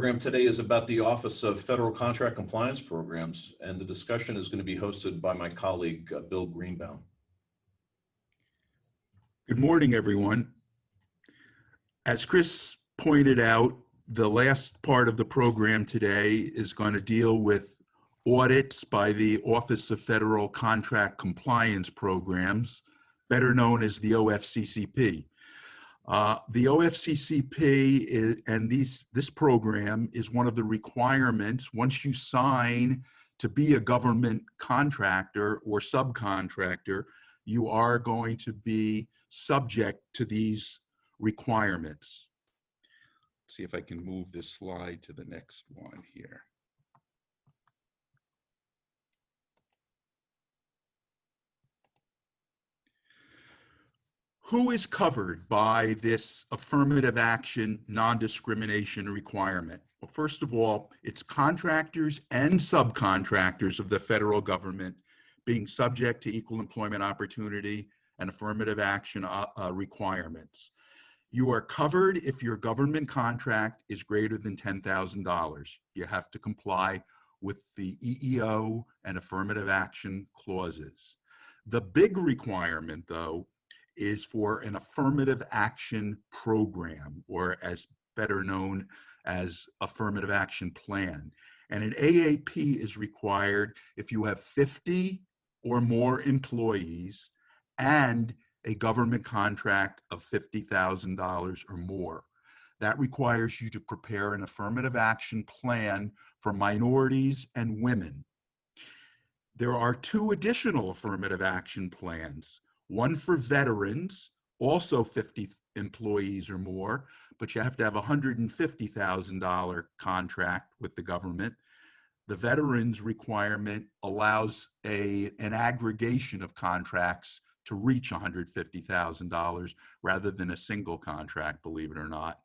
Program today is about the Office of Federal Contract Compliance Programs, and the discussion is going to be hosted by my colleague, Bill Greenbaum. Good morning, everyone. As Chris pointed out, the last part of the program today is going to deal with audits by the Office of Federal Contract Compliance Programs, better known as the OFCCP. The OFCCP this program is one of the requirements once you sign to be a government contractor or subcontractor, you are going to be subject to these requirements. Let's see if I can move this slide to the next one here. Who is covered by this affirmative action non-discrimination requirement? Well, first of all, it's contractors and subcontractors of the federal government being subject to equal employment opportunity and affirmative action requirements. You are covered if your government contract is greater than $10,000. You have to comply with the EEO and affirmative action clauses. The big requirement, though, is for an affirmative action program, or as better known as affirmative action plan. And an AAP is required if you have 50 or more employees and a government contract of $50,000 or more. That requires you to prepare an affirmative action plan for minorities and women. There are two additional affirmative action plans. One for veterans, also 50 employees or more, but you have to have a $150,000 contract with the government. The veterans requirement allows an aggregation of contracts to reach $150,000 rather than a single contract, believe it or not.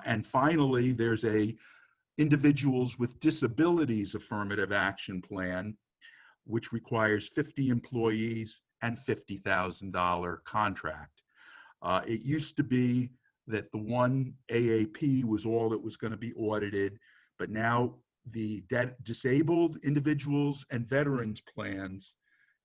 And finally, there's a individuals with disabilities affirmative action plan, which requires 50 employees and $50,000 contract. It used to be that the one AAP was all that was going to be audited, but now the disabled individuals and veterans plans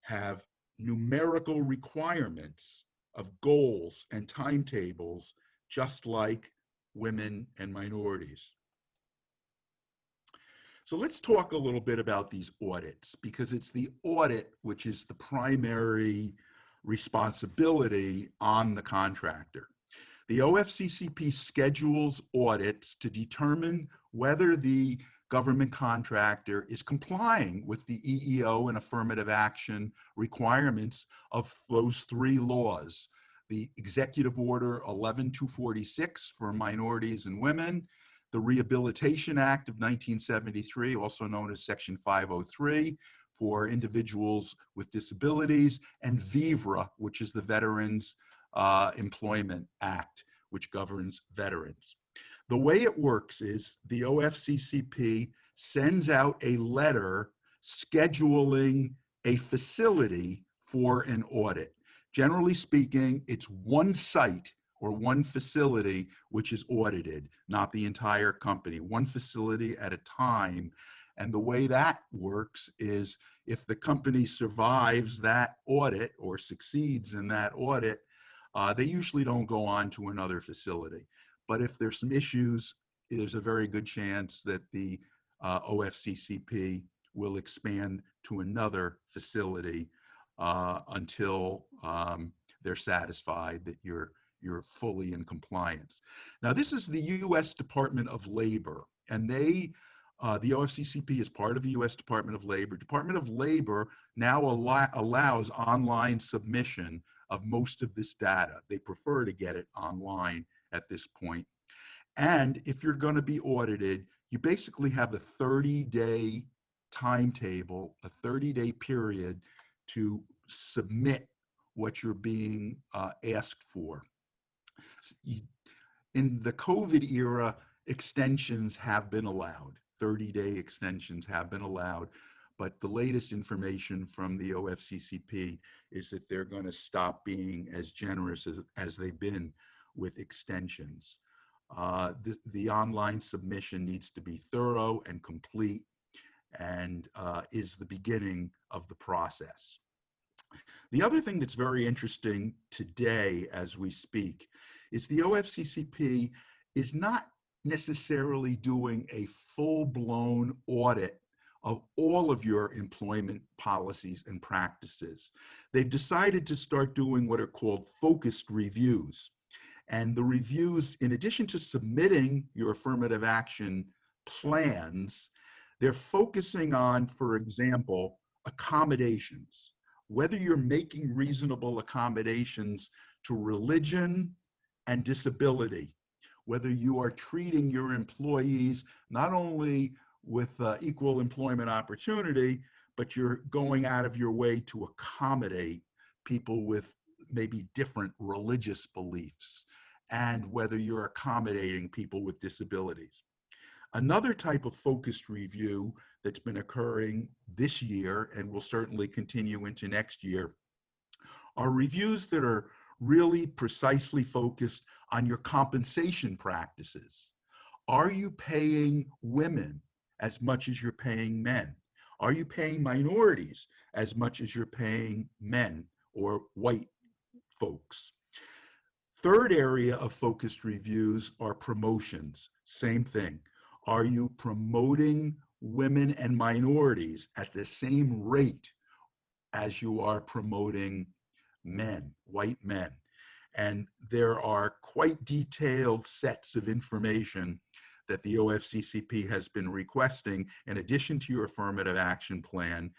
have numerical requirements of goals and timetables, just like women and minorities. So let's talk a little bit about these audits, because it's the audit which is the primary responsibility on the contractor. The OFCCP schedules audits to determine whether the government contractor is complying with the EEO and affirmative action requirements of those three laws: the Executive Order 11246 for minorities and women, the Rehabilitation Act of 1973, also known as Section 503, for individuals with disabilities, and VIVRA, which is the Veterans Employment Act, which governs veterans. The way it works is the OFCCP sends out a letter scheduling a facility for an audit. Generally speaking, it's one site or one facility which is audited, not the entire company, one facility at a time. And the way that works is if the company survives that audit or succeeds in that audit, they usually don't go on to another facility. But if there's some issues, there's a very good chance that the OFCCP will expand to another facility until they're satisfied that you're fully in compliance. Now, this is the U.S. Department of Labor, and the OFCCP is part of the U.S. Department of Labor. Department of Labor now allows online submission of most of this data. They prefer to get it online at this point. And if you're going to be audited, you basically have a 30-day timetable, a 30-day period to submit what you're being asked for. In the COVID era, extensions have been allowed. 30-day extensions have been allowed, but the latest information from the OFCCP is that they're going to stop being as generous as they've been with extensions. The online submission needs to be thorough and complete, and is the beginning of the process. The other thing that's very interesting today as we speak is the OFCCP is not necessarily doing a full-blown audit of all of your employment policies and practices. They've decided to start doing what are called focused reviews. And the reviews, in addition to submitting your affirmative action plans, they're focusing on, for example, accommodations, whether you're making reasonable accommodations to religion and disability, whether you are treating your employees not only with equal employment opportunity, but you're going out of your way to accommodate people with maybe different religious beliefs, and whether you're accommodating people with disabilities. Another type of focused review that's been occurring this year and will certainly continue into next year are reviews that are really precisely focused on your compensation practices. Are you paying women as much as you're paying men? Are you paying minorities as much as you're paying men or white folks? Third area of focused reviews are promotions. Same thing. Are you promoting women and minorities at the same rate as you are promoting men, white men? And there are quite detailed sets of information that the OFCCP has been requesting, in addition to your affirmative action plan,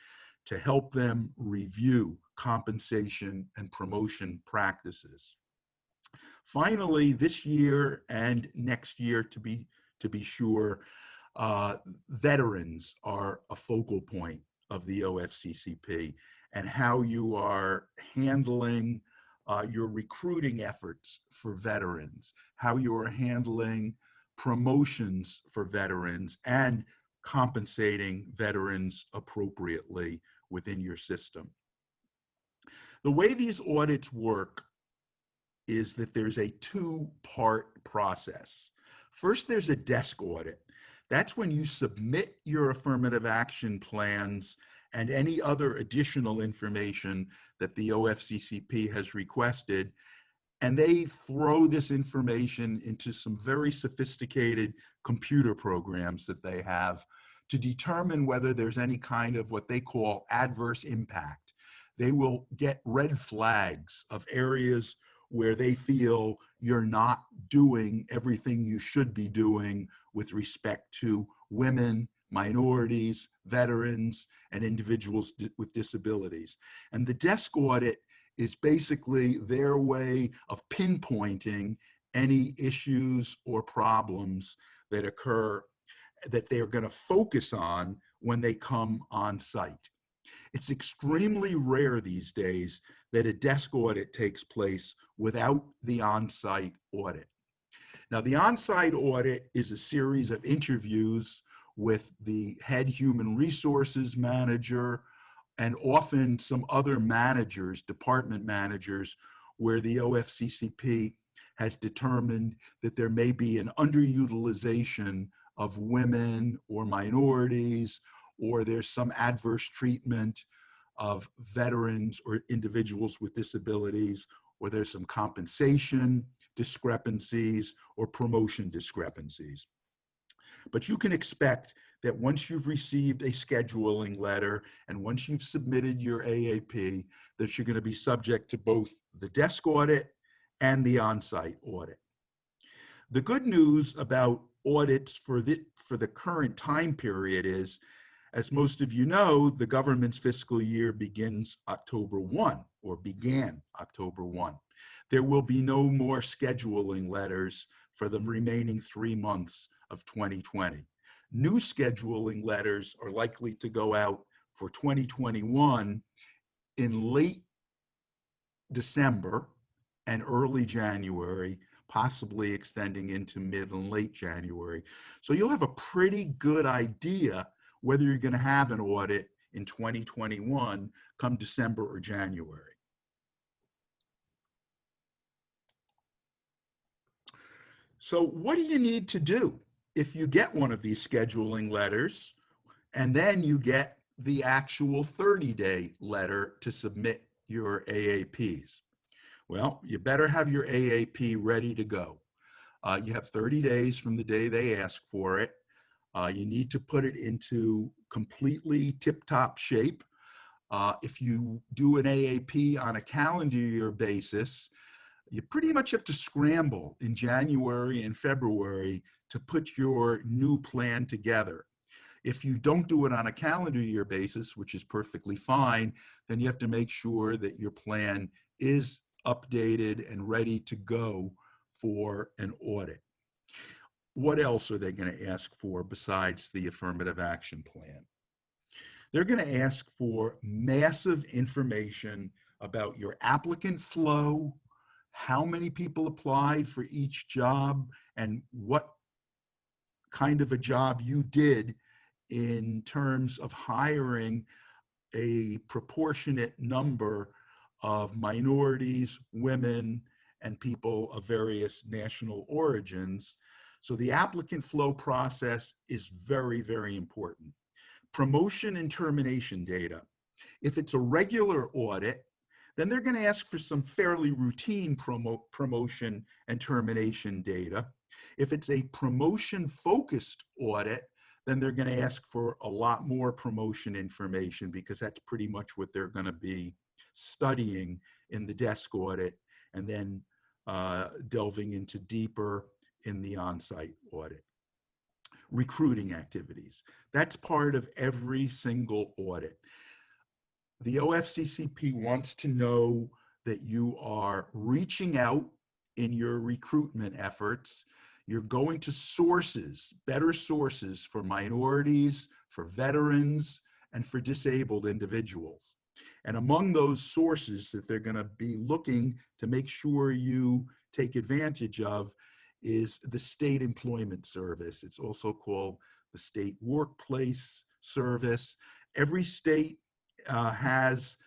to help them review compensation and promotion practices. Finally, this year and next year, to be sure, veterans are a focal point of the OFCCP, and how you are handling your recruiting efforts for veterans, how you are handling promotions for veterans, and compensating veterans appropriately within your system. The way these audits work is that there's a two-part process. First, there's a desk audit. That's when you submit your affirmative action plans and any other additional information that the OFCCP has requested, and they throw this information into some very sophisticated computer programs that they have to determine whether there's any kind of what they call adverse impact. They will get red flags of areas where they feel you're not doing everything you should be doing with respect to women, minorities, veterans, and individuals with disabilities. And the desk audit is basically their way of pinpointing any issues or problems that occur that they're going to focus on when they come on site. It's extremely rare these days that a desk audit takes place without the on-site audit. Now, the on-site audit is a series of interviews with the head human resources manager and often some other managers, department managers, where the OFCCP has determined that there may be an underutilization of women or minorities, or there's some adverse treatment of veterans or individuals with disabilities, or there's some compensation discrepancies or promotion discrepancies. But you can expect that once you've received a scheduling letter and once you've submitted your AAP, that you're going to be subject to both the desk audit and the on-site audit. The good news about audits for the current time period is, as most of you know, the government's fiscal year begins October 1, or began October 1. There will be no more scheduling letters for the remaining 3 months of 2020. New scheduling letters are likely to go out for 2021 in late December and early January, possibly extending into mid and late January. So you'll have a pretty good idea whether you're going to have an audit in 2021 come December or January. So what do you need to do if you get one of these scheduling letters and then you get the actual 30-day letter to submit your AAPs? Well, you better have your AAP ready to go. You have 30 days from the day they ask for it. You need to put it into completely tip-top shape. If you do an AAP on a calendar year basis, you pretty much have to scramble in January and February to put your new plan together. If you don't do it on a calendar year basis, which is perfectly fine, then you have to make sure that your plan is updated and ready to go for an audit. What else are they going to ask for besides the affirmative action plan? They're going to ask for massive information about your applicant flow, how many people applied for each job, and what kind of a job you did in terms of hiring a proportionate number of minorities, women, and people of various national origins. So the applicant flow process is very, very important. Promotion and termination data. If it's a regular audit, then they're going to ask for some fairly routine promotion and termination data. If it's a promotion-focused audit, then they're going to ask for a lot more promotion information because that's pretty much what they're going to be studying in the desk audit and then delving into deeper in the on-site audit. Recruiting activities. That's part of every single audit. The OFCCP wants to know that you are reaching out in your recruitment efforts. You're going to sources, better sources for minorities, for veterans, and for disabled individuals. And among those sources that they're going to be looking to make sure you take advantage of is the State Employment Service. It's also called the State Workplace Service. Every state has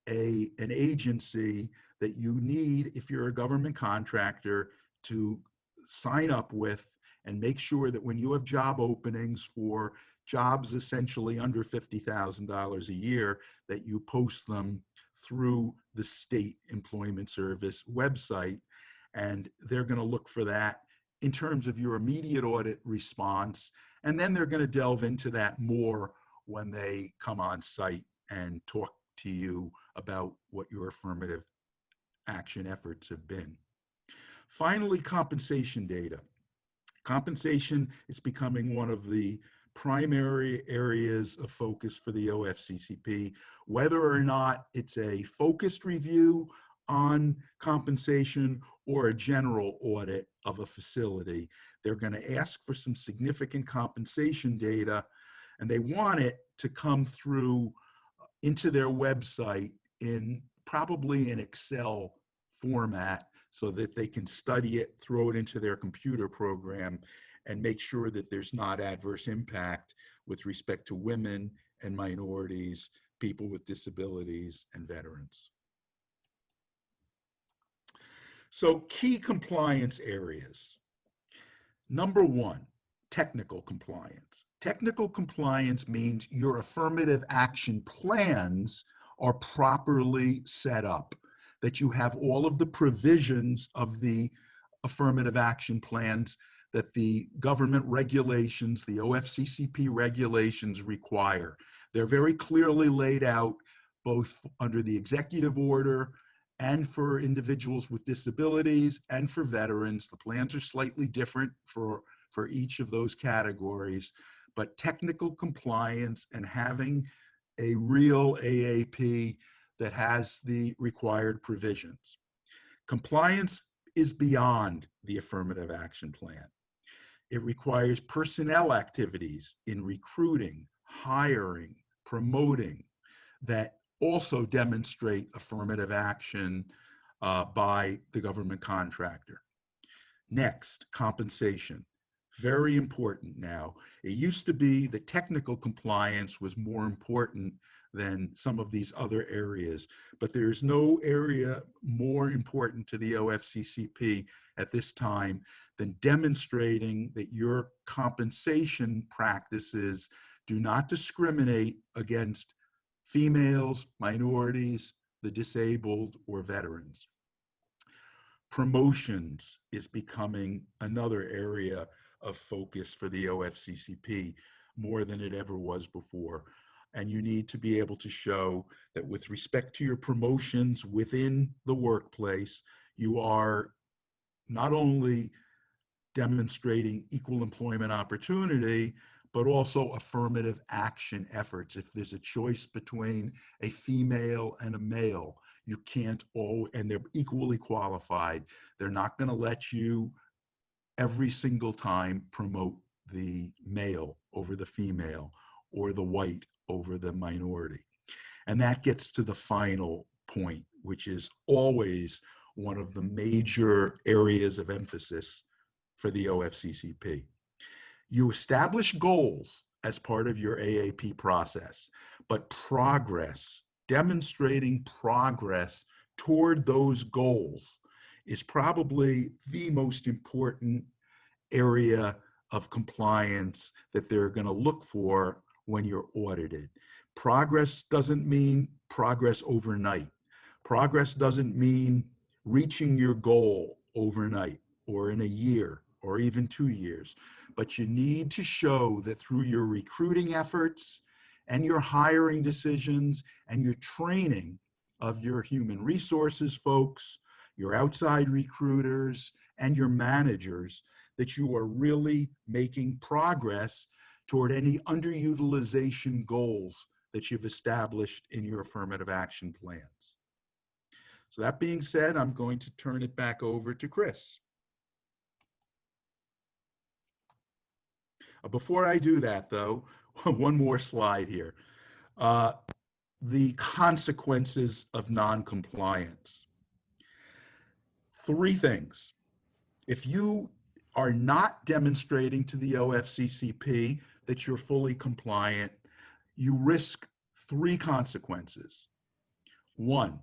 an agency that you need if you're a government contractor to sign up with and make sure that when you have job openings for jobs essentially under $50,000 a year, that you post them through the State Employment Service website. And they're going to look for that in terms of your immediate audit response. And then they're going to delve into that more when they come on site and talk to you about what your affirmative action efforts have been. Finally, compensation data. Compensation is becoming one of the primary areas of focus for the OFCCP, whether or not it's a focused review on compensation or a general audit of a facility. They're going to ask for some significant compensation data, and they want it to come through into their website in probably an Excel format so that they can study it, throw it into their computer program, and make sure that there's not adverse impact with respect to women and minorities, people with disabilities, and veterans. So key compliance areas. Number one, technical compliance. Technical compliance means your affirmative action plans are properly set up, that you have all of the provisions of the affirmative action plans that the government regulations, the OFCCP regulations require. They're very clearly laid out both under the executive order and for individuals with disabilities and for veterans. The plans are slightly different for each of those categories, but technical compliance and having a real AAP that has the required provisions. Compliance is beyond the affirmative action plan. It requires personnel activities in recruiting, hiring, promoting that also demonstrate affirmative action by the government contractor. Next, compensation. Very important now. It used to be that technical compliance was more important than some of these other areas. But there's no area more important to the OFCCP at this time than demonstrating that your compensation practices do not discriminate against females, minorities, the disabled, or veterans. Promotions is becoming another area of focus for the OFCCP more than it ever was before. And you need to be able to show that with respect to your promotions within the workplace, you are not only demonstrating equal employment opportunity, but also affirmative action efforts. If there's a choice between a female and a male, you can't and they're equally qualified. They're not going to let you every single time promote the male over the female or the white over the minority. And that gets to the final point, which is always one of the major areas of emphasis for the OFCCP. You establish goals as part of your AAP process, but progress, demonstrating progress toward those goals is probably the most important area of compliance that they're going to look for when you're audited. Progress doesn't mean progress overnight. Progress doesn't mean reaching your goal overnight or in a year or even 2 years. But you need to show that through your recruiting efforts and your hiring decisions and your training of your human resources folks, your outside recruiters, and your managers, that you are really making progress toward any underutilization goals that you've established in your affirmative action plans. So that being said, I'm going to turn it back over to Chris. Before I do that, though, one more slide here. The consequences of non-compliance. 3 things. If you are not demonstrating to the OFCCP that you're fully compliant, you risk 3 consequences. 1,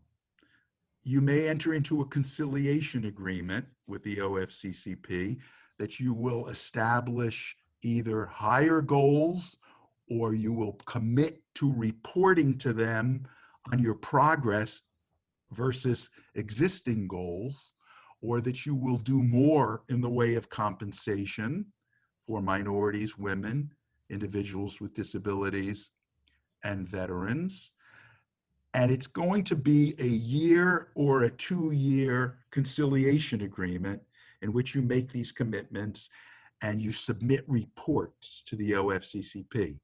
you may enter into a conciliation agreement with the OFCCP that you will establish either higher goals or you will commit to reporting to them on your progress versus existing goals, or that you will do more in the way of compensation for minorities, women, individuals with disabilities, and veterans. And it's going to be a year or a 2-year conciliation agreement in which you make these commitments and you submit reports to the OFCCP.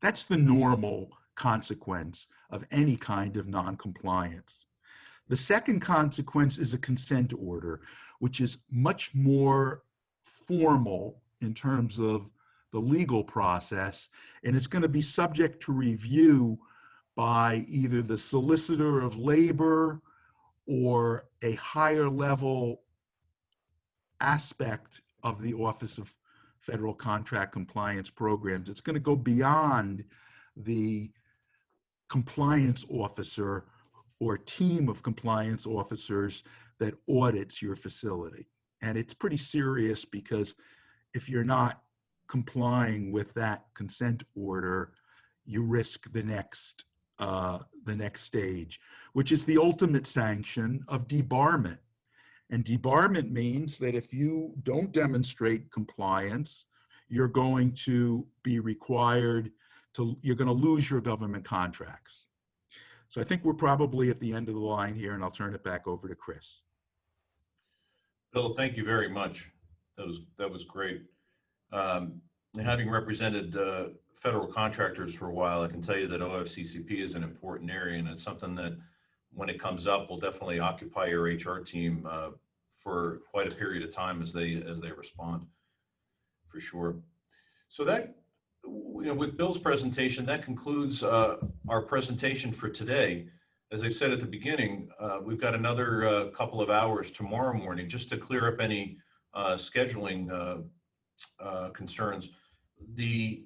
That's the normal consequence of any kind of non-compliance. The second consequence is a consent order, which is much more formal in terms of the legal process, and it's going to be subject to review by either the solicitor of labor or a higher level aspect of the Office of Federal Contract Compliance Programs. It's going to go beyond the compliance officer or team of compliance officers that audits your facility. And it's pretty serious because if you're not complying with that consent order, you risk the next stage, which is the ultimate sanction of debarment. And debarment means that if you don't demonstrate compliance, you're going to be required to, you're going to lose your government contracts. So I think we're probably at the end of the line here, and I'll turn it back over to Chris. Bill, thank you very much. That was great. Having represented federal contractors for a while, I can tell you that OFCCP is an important area, and it's something that when it comes up will definitely occupy your HR team for quite a period of time as they respond, for sure. So that, with Bill's presentation, that concludes our presentation for today. As I said at the beginning, we've got another couple of hours tomorrow morning just to clear up any scheduling concerns. The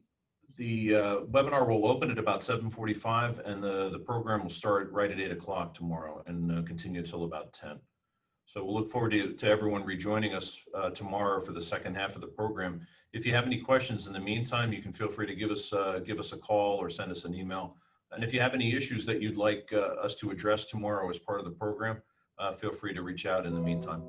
The webinar will open at about 7:45, and the program will start right at 8 o'clock tomorrow and continue till about 10. So we'll look forward to everyone rejoining us tomorrow for the second half of the program. If you have any questions in the meantime, you can feel free to give us a call or send us an email. And if you have any issues that you'd like us to address tomorrow as part of the program, feel free to reach out in the meantime.